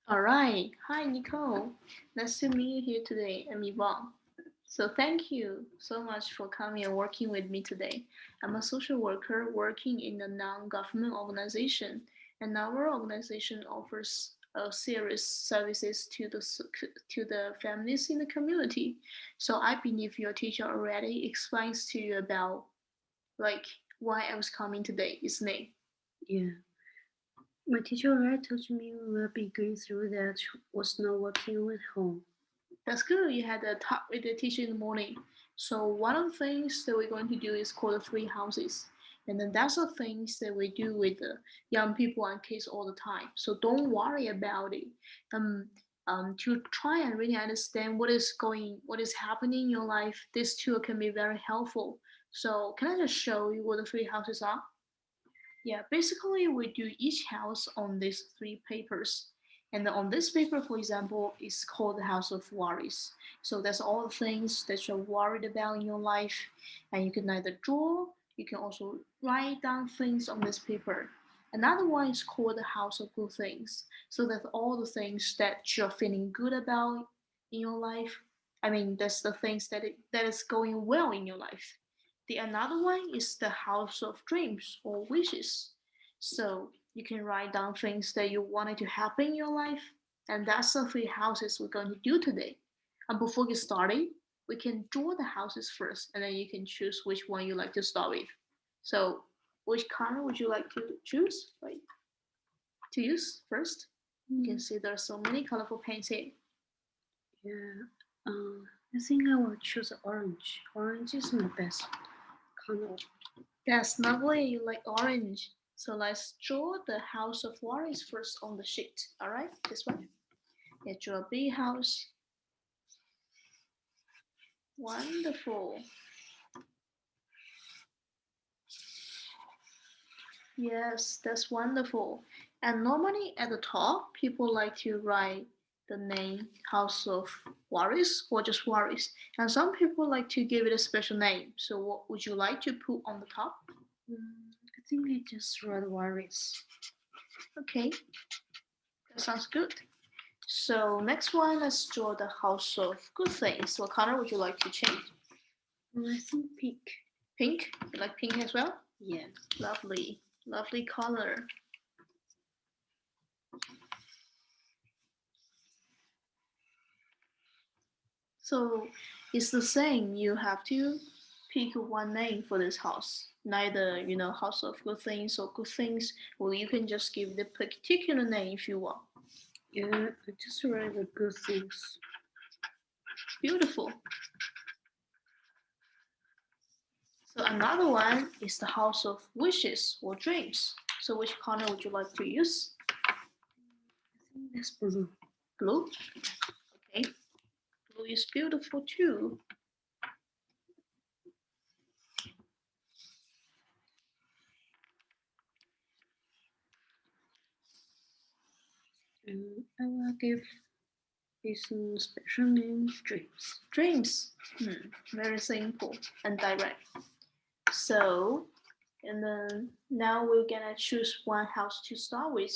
All right. Hi, Nicole. Nice to meet you here today. I'm Yvonne. So, thank you so much for coming and working with me today. I'm a social worker working in a non government organization, and our organization offers a serious services to the families in the community. So, I believe your teacher already explains to you about like why I was coming today, isn't it? Yeah, my teacher already told me we will be going through that was not working at home. That's good. You had a talk with the teacher in the morning. So one of the things that we're going to do is called the three houses. And then that's the things that we do with the young people and kids all the time. So don't worry about it. Um, to try and really understand what is happening in your life, this tool can be very helpful. So can I just show you what the three houses are? Yeah, basically we do each house on these three papers. And on this paper, for example, is called the House of Worries. So that's all the things that you're worried about in your life. And you can either draw, you can also write down things on this paper. Another one is called the House of Good Things. So that's all the things that you're feeling good about in your life. I mean, that's the things that is going well in your life. The another one is the house of dreams or wishes. So you can write down things that you wanted to happen in your life, and that's the three houses we're going to do today. And before we started, we can draw the houses first, and then you can choose which one you like to start with. So, which color would you like to choose? Like to use first? You can Mm, see there are so many colorful paints here. yeah, I think I will choose orange. Orange is my best color. That's lovely. You like orange. So let's draw the house of worries first on the sheet. All right, this one. Yeah, draw a big house. Wonderful. Yes, that's wonderful. And normally at the top, people like to write the name House of Worries or just Worries. And some people like to give it a special name. So what would you like to put on the top? I think I just wrote worries. Okay, that sounds good. So next one, let's draw the House of Good Things. What color would you like to change? I think pink. Pink? You like pink as well? Yeah. Lovely, lovely color. So it's the same. You have to pick one name for this house. Neither, house of good things or good things. Or you can just give the particular name if you want. Yeah, I just write the good things. Beautiful. So another one is the house of wishes or dreams. So which color would you like to use? I think that's blue. Blue. Okay. Blue is beautiful too. And I will give this special name dreams. Dreams. Very simple and direct. So, and then now we're gonna choose one house to start with.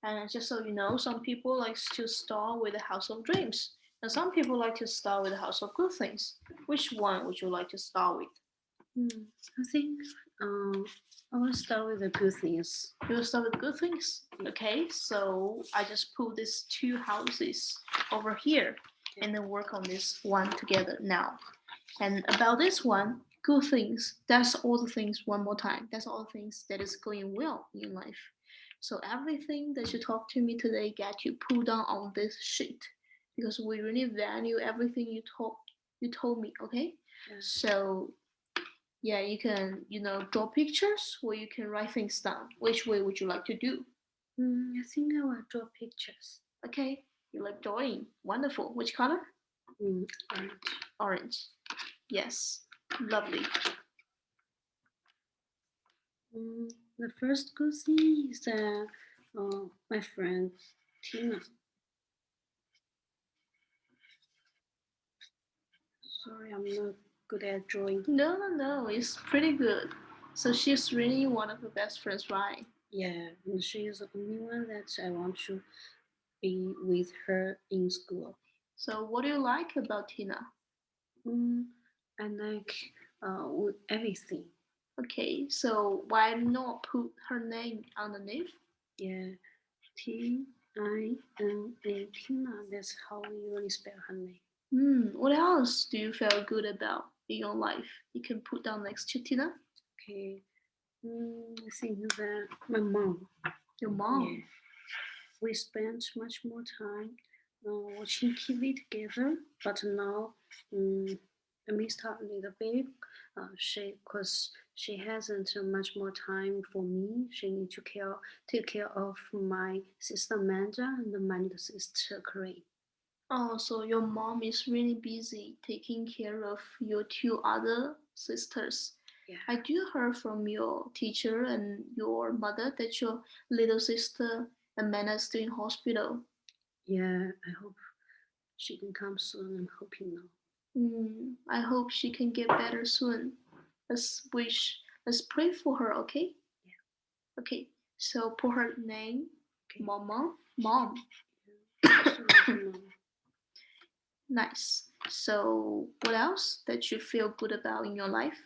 And just so you know, some people like to start with the house of dreams, and some people like to start with the house of good things. Which one would you like to start with? I think I will start with the good things. You will start with good things. Okay, so I just put these two houses over here, and then work on this one together now. And about this one, good things. That's all the things one more time. That's all the things that is going well in life. So everything that you talk to me today get you put down on this sheet because we really value everything you told me, okay? Yeah. So yeah, you can, draw pictures or you can write things down. Which way would you like to do? I think I will draw pictures. Okay, you like drawing. Wonderful. Which color? Orange. Orange. Yes. Lovely. The first good thing is that my friend Tina. Sorry, I'm not good at drawing. No, no, no. It's pretty good. So she's really one of your best friends, right? Yeah, and she is the only one that I want to be with her in school. So, what do you like about Tina? Mm, I like everything. Okay, so why not put her name underneath? Yeah, Tina. That's how we usually spell her name. What else do you feel good about in your life? You can put down next to Tina, Okay. I think that my mom. your Yeah, mom. we spent much more time watching TV together, but now I missed her a little bit. Cause she hasn't much more time for me. She need to take care of my sister Amanda and my little sister Corinne. Oh, so your mom is really busy taking care of your two other sisters. Yeah, I do hear from your teacher and your mother that your little sister Amanda is still in hospital. yeah. I hope she can come soon. I'm hoping now. I hope she can get better soon. Let's pray for her, okay? Yeah. Okay, so put her name, Okay. Mama, Mom. Yeah. So like mom. Nice. So, what else that you feel good about in your life?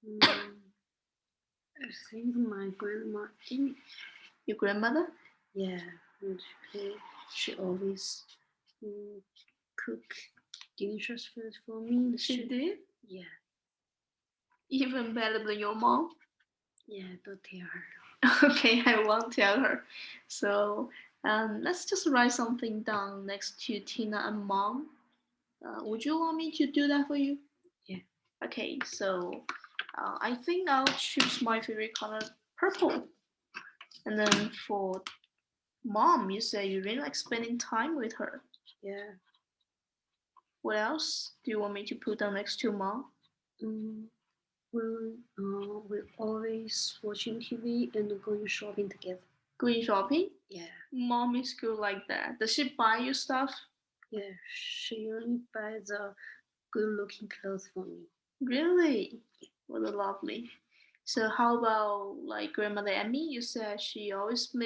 Mm, I think my grandma Amy. Your grandmother? Yeah, and she always mm, cook delicious food for me. She did? Yeah, Even better than your mom? yeah, don't tell her. Okay, I won't tell her. So, let's just write something down next to Tina and mom. Would you want me to do that for you? Yeah. Okay, so I think I'll choose my favorite color, purple. And then for mom, you say you really like spending time with her. Yeah. What else do you want me to put down next to mom? Mm, we always watching TV and going shopping together. Going shopping? Yeah, Mom is good like that. Does she buy you stuff? yeah. She only buys the good-looking clothes for me. Really? What a lovely. So how about like grandmother Emmy? You said she also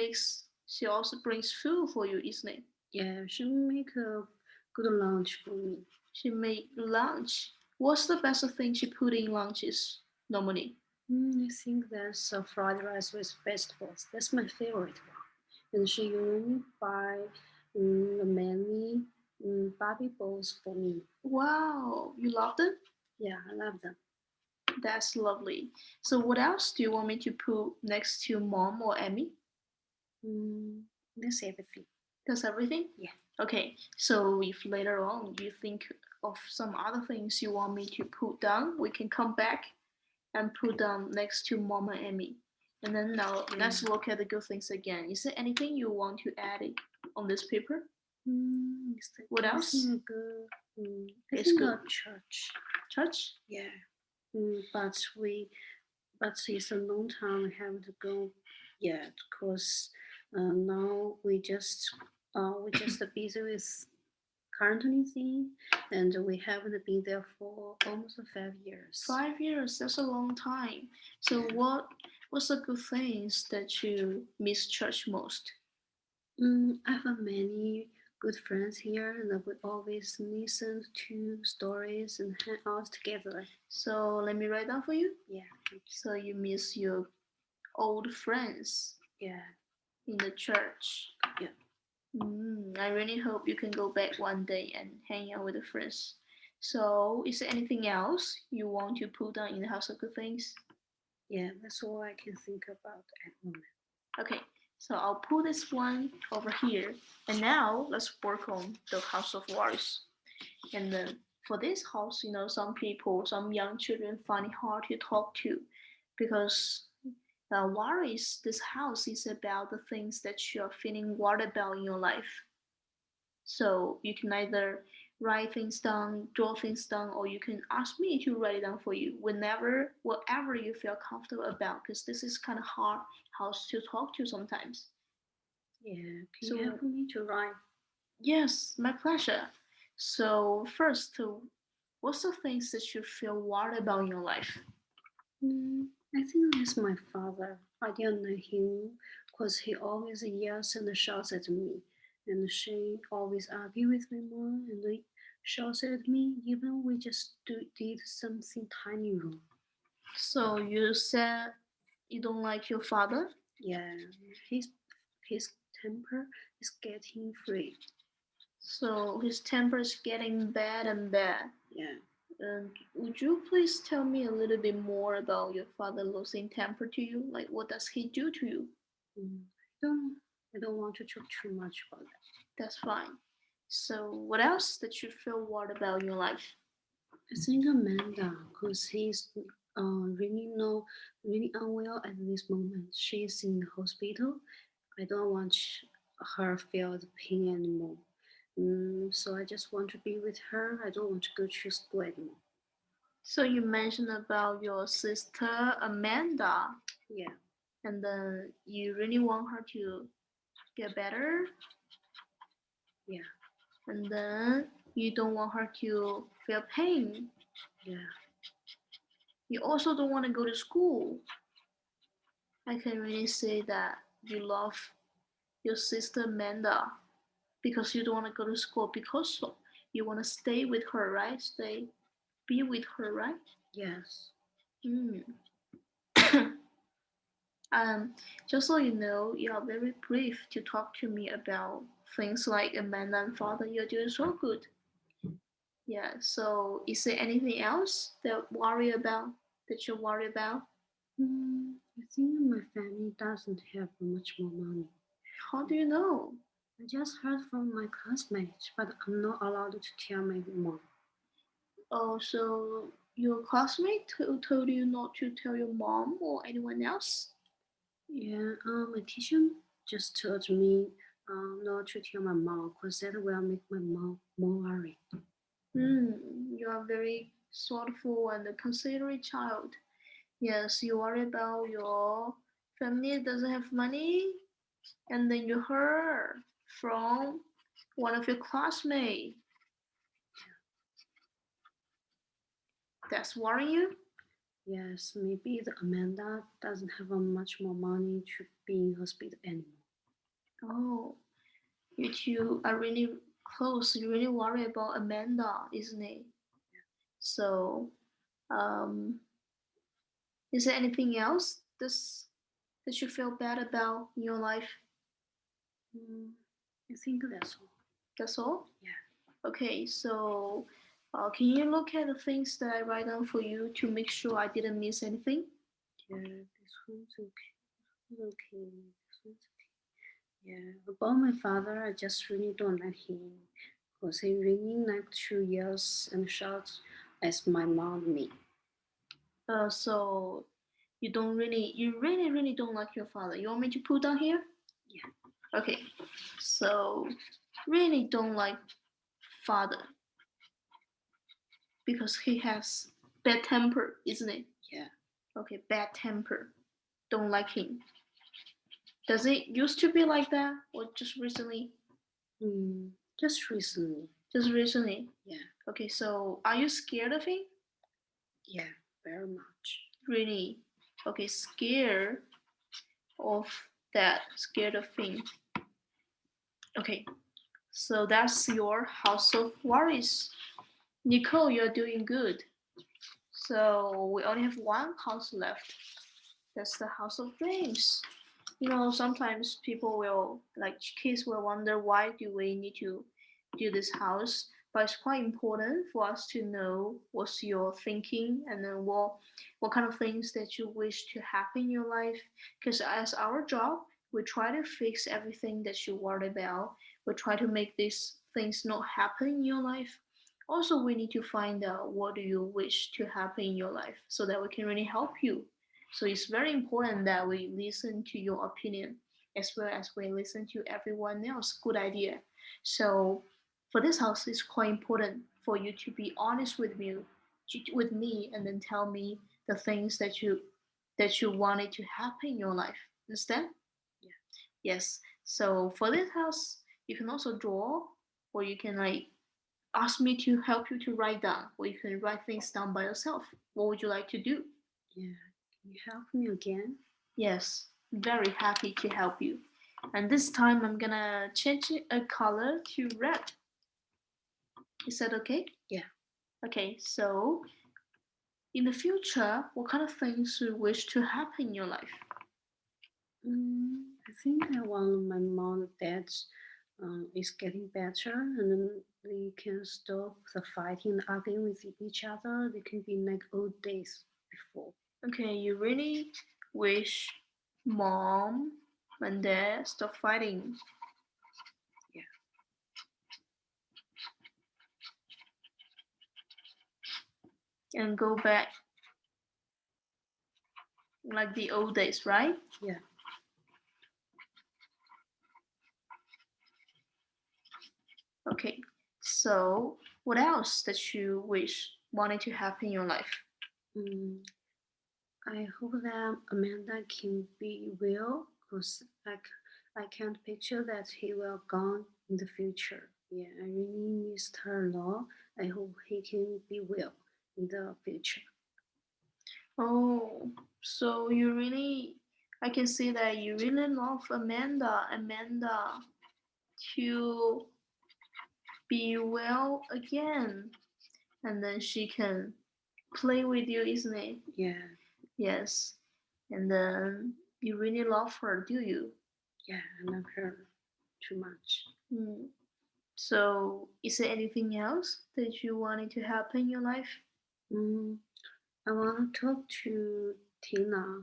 brings food for you, isn't it? Yeah, she make a good lunch for me. She make lunch. What's the best thing she put in lunches normally? I think that's fried rice with vegetables. That's my favorite one. And she usually buy many Barbie balls for me. Wow, you love them? Yeah, I love them. That's lovely. So what else do you want me to put next to mom or Emmy? Mm, that's everything. That's everything? Yeah, Okay, so if later on you think of some other things you want me to put down, we can come back and put down next to Mama Emmy. And then now yeah. let's look at the good things again. Is there anything you want to add on this paper? Is that What else? anything good? I It's think good. a church. Church? Yeah. But it's a long time we haven't go yet because now we just busy with currently thing, and we haven't been there for almost 5 years. 5 years, that's a long time. So Yeah. what's the good things that you miss church most? I have many good friends here, and we always listen to stories and hang out together. So let me write down for you. Yeah, So you miss your old friends yeah, in the church. yeah. I really hope you can go back one day and hang out with the friends. So, is there anything else you want to put down in the house of good things? Yeah, that's all I can think about at the moment. Okay, so I'll put this one over here. And now let's work on the house of worries. And then for this house, some people, some young children find it hard to talk to because worries, this house is about the things that you are feeling worried about in your life. So you can either write things down, draw things down, or you can ask me to write it down for you whenever, whatever you feel comfortable about, because this is kind of hard house to talk to sometimes. Yeah, can you So, help me to write? yes, my pleasure. So, first, what's the things that you feel worried about in your life? I think it's my father. I didn't know him because he always yells and shouts at me. and she always argue with my mom and shouts at me even we just did something tiny wrong. So you said you don't like your father? Yeah, his his temper is getting free. So his temper is getting bad and bad. Yeah. And would you please tell me a little bit more about your father losing temper to you? Like, what does he do to you? Mm, I don't want to talk too much about that. That's fine. So, what else that you feel worried about in your life? I think Amanda, because he's really no really unwell at this moment. She's in the hospital. I don't want her feel the pain anymore. So I just want to be with her. I don't want to go to school anymore. So, you mentioned about your sister Amanda, Yeah, and then you really want her to get better, yeah, and then you don't want her to feel pain. yeah. You also don't want to go to school. I can really say that you love your sister Amanda because you don't want to go to school because so you want to stay with her, right? Stay, be with her, right? Yes. Mm. um, just so you know, you are very brave to talk to me about things like Amanda and father. You're doing so good. Yeah. So, is there anything else that worry about that you worry about? I think my family doesn't have much more money. How do you know? I just heard from my classmates, but I'm not allowed to tell my mom. Oh, so your classmate who told you not to tell your mom or anyone else? Yeah, my teacher just told me not to tell my mom because that will make my mom more worried. You are very thoughtful and a considerate child. Yes, you worry about your family doesn't have money, and then you heard from one of your classmates. That's worrying you? Yes, maybe the Amanda doesn't have much more money to be in hospital anymore. Oh, you two are really close. You really worry about Amanda, isn't it? So, um, is there anything else that you feel bad about in your life? Mm, I think that's all. That's all? Yeah, Okay, so can you look at the things that I write down for you to make sure I didn't miss anything? yeah, this one's okay. Okay, this one's okay. Yeah, about my father, I just really don't like him because he really like 2 years and shouts as my mom me. So you really don't like your father. You want me to put down here? Yeah, Okay, so really don't like father because he has bad temper, isn't it? yeah. Okay, bad temper. Don't like him. Does it used to be like that or just recently? Just recently. Just recently. Yeah, Okay, so are you scared of him? yeah, very much. Really? Okay, scared of that, scared of him. Okay, so that's your house of worries. Nicole, you're doing good. So we only have one house left. That's the house of dreams. You know, sometimes people will, like kids will wonder why do we need to do this house, but it's quite important for us to know what's your thinking and then what kind of things that you wish to happen in your life. Because as our job, we try to fix everything that you worry about. We try to make these things not happen in your life. Also, we need to find out what do you wish to happen in your life so that we can really help you. So it's very important that we listen to your opinion as well as we listen to everyone else. Good idea. So for this house, it's quite important for you to be honest with me, and then tell me the things that you wanted to happen in your life. Understand? Yeah. Yes. So for this house, you can also draw, or you can like ask me to help you to write down, or you can write things down by yourself. What would you like to do? Yeah. Can you help me again? Yes, very happy to help you. And this time I'm gonna change a color to red. Is that okay? Yeah. Okay, so in the future, what kind of things you wish to happen in your life? I think I want my mom and dad is getting better, and then they can stop the fighting and arguing with each other. They can be like old days before. Okay, you really wish mom and dad stop fighting. Yeah. And go back like the old days, right? Yeah. Okay, so what else that you wish wanted to happen in your life? Mm, I hope that Amanda can be well, because I can't picture that he will gone in the future. Yeah, I really missed her a lot. I hope he can be well in the future. Oh, so you really, I can see that you really love Amanda. Amanda to be well again, and then she can play with you, isn't it? Yeah, Yes. And then you really love her, do you? yeah, I love her too much. Hmm. So, is there anything else that you wanted to happen in your life? Mm, I want to talk to Tina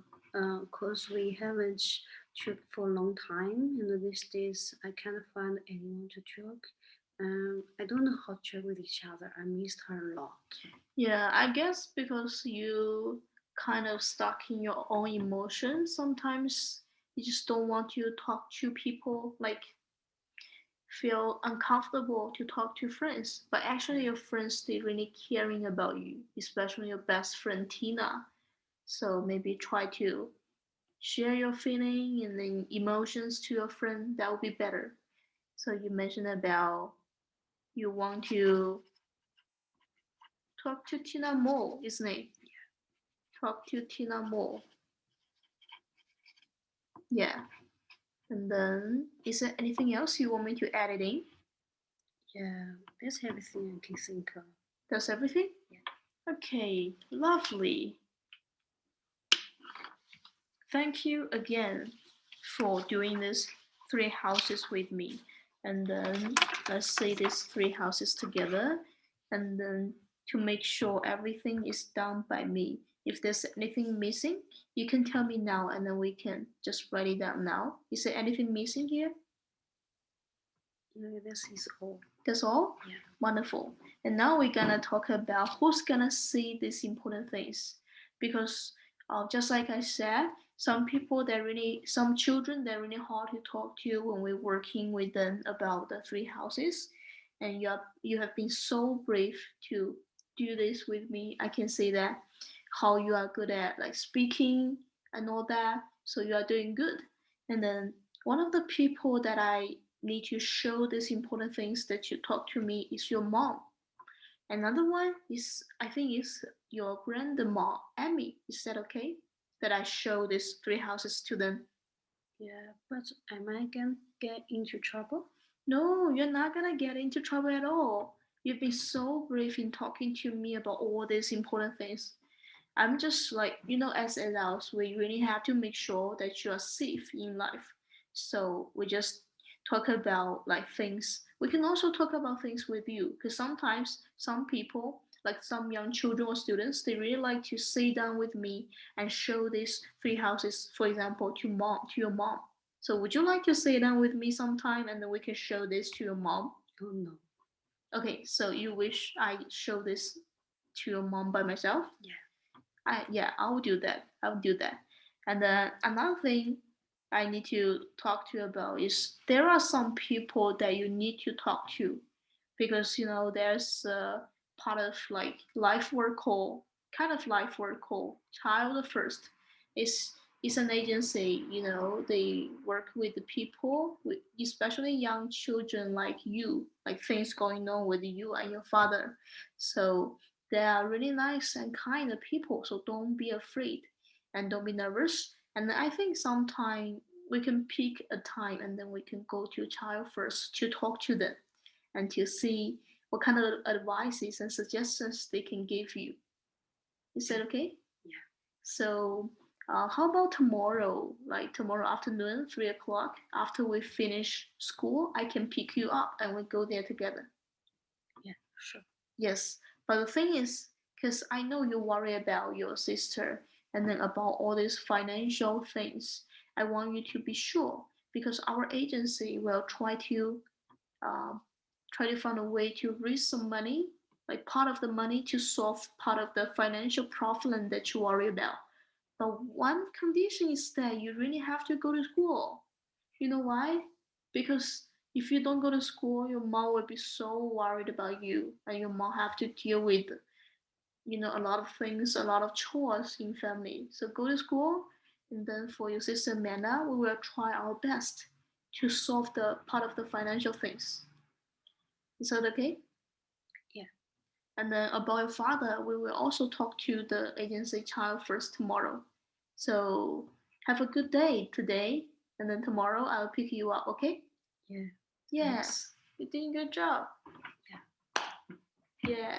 because we haven't talked for a long time, and these days I can't find anyone to talk. I don't know how to talk with each other. I missed her a lot. Yeah, I guess because you kind of stuck in your own emotions, sometimes you just don't want to talk to people, like feel uncomfortable to talk to friends. But actually, your friends, they really caring about you, especially your best friend Tina. So maybe try to share your feeling and then emotions to your friend. That would be better. So you mentioned about you want to talk to Tina more, isn't it? Talk to Tina more. Yeah. And then, is there anything else you want me to add it in? Yeah, that's everything I can think of. That's everything? Yeah. Okay, lovely. Thank you again for doing this three houses with me. And then let's say these three houses together. And then to make sure everything is done by me. If there's anything missing, you can tell me now and then we can just write it down now. Is there anything missing here? No, this is all. That's all? Yeah. Wonderful. And now we're gonna talk about who's gonna see these important things. Because just like I said, some people that really, some children they're really hard to talk to when we're working with them about the three houses. And you have been so brave to do this with me. I can say that how you are good at like speaking and all that. So you are doing good. And then one of the people that I need to show these important things that you talk to me is your mom. Another one is I think is your grandma Emmy. Is that okay? That I show these three houses to them. Yeah, but am I gonna get into trouble? No, you're not gonna get into trouble at all. You've been so brave in talking to me about all these important things. I'm just like, as adults, we really have to make sure that you are safe in life. So we just talk about like things. We can also talk about things with you because sometimes some people, like some young children or students, they really like to sit down with me and show these three houses, for example, to your mom. So would you like to sit down with me sometime and then we can show this to your mom? Oh no. Okay, so you wish I show this to your mom by myself? Yeah. Yeah, I'll do that. I'll do that. And then another thing I need to talk to you about is there are some people that you need to talk to because there's a part of like life work called kind of life work called Child First. It's an agency, they work with the people, with, especially young children like you, like things going on with you and your father. So they are really nice and kind people, so don't be afraid and don't be nervous. And I think sometimes we can pick a time and then we can go to your child first to talk to them and to see what kind of advices and suggestions they can give you. Is that okay? Yeah. So, how about tomorrow? Like tomorrow afternoon, 3 o'clock, after we finish school, I can pick you up and we go there together. Yeah, sure. Yes, but the thing is, because I know you worry about your sister and then about all these financial things, I want you to be sure because our agency will um, try to find a way to raise some money, like part of the money to solve part of the financial problem that you worry about. But one condition is that you really have to go to school. You know why? Because if you don't go to school, your mom will be so worried about you, and your mom have to deal with, a lot of things, a lot of chores in family. So go to school, and then for your sister Amanda, we will try our best to solve the part of the financial things. Is that okay? Yeah. And then about your father, we will also talk to the agency child first tomorrow. So have a good day today, and then tomorrow I'll pick you up. Okay? Yeah. Thanks. Yes, you're doing a good job. Yeah. Yeah.